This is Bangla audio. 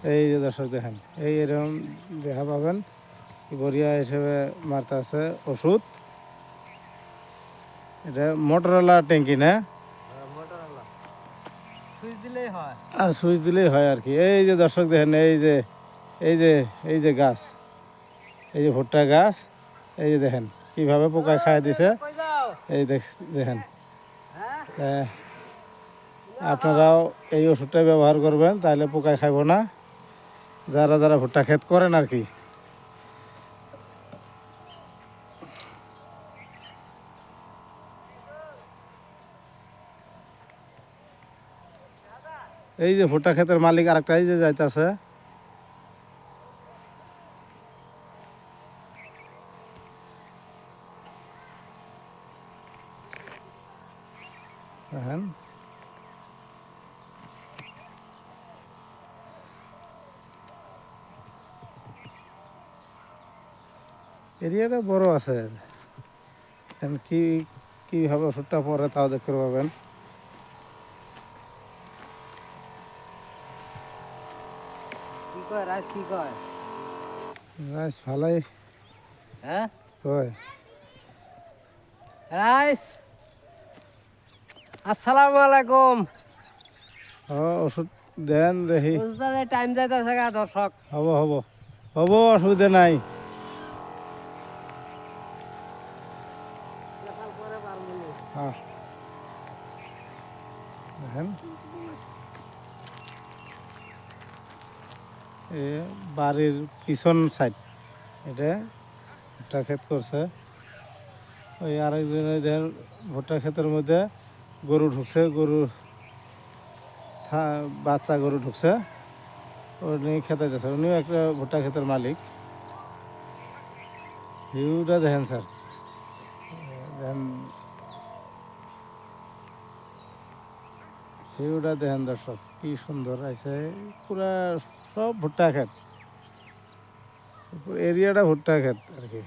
এই যে দর্শক দেখেন, এই এরকম দেখা পাবেন বরিয়া হিসেবে মারতে আছে ওষুধ। এটা মোটরওয়ালা ট্যাঙ্কি না, আর সুইচ দিলেই হয় আর কি। এই যে দর্শক দেখেন, এই যে গাছ, এই যে ভুট্টা গাছ, এই যে দেখেন কিভাবে পোকা খায় দিছে। এই দেখেন, আপনারাও এই ওষুধটা ব্যবহার করবেন, তাহলে পোকা খাইব না, যারা যারা ভুট্টা ক্ষেত করেন আর কি। এই যে ভুট্টা ক্ষেতের মালিক আরেকটা এই যে যাইতেছে, দেখেন এরিয়াটা বড় আছে। এখন কিভাবে ওষুধটা পরে তাও দেখতে পাবেন। রাইস ভালাই হ্যাঁ কয়। রাইস, আসসালামু আলাইকুম। ওষুধ দেন দেখি। টাইম যাইতেছে গা দর্শক। হব হব হব, অসুবিধা নাই। হ্যাঁ দেখেন, এ বাড়ির পিছন সাইড, এটা ভুট্টা ক্ষেত করছে। ওই আরেকজনে দেখেন ভুট্টা ক্ষেতের মধ্যে গরু ঢুকছে, বাচ্চা গরু ঢুকছে, উনি খেতে যাচ্ছে। উনিও একটা ভুট্টা ক্ষেতের মালিক। ভিউটা দেখেন স্যার, দেখেন ভিউটা দেখেন দর্শক, কি সুন্দর আছে। পুরা সব ভুট্টা ক্ষেত, এরিয়াটা ভুট্টা ক্ষেত আর কি।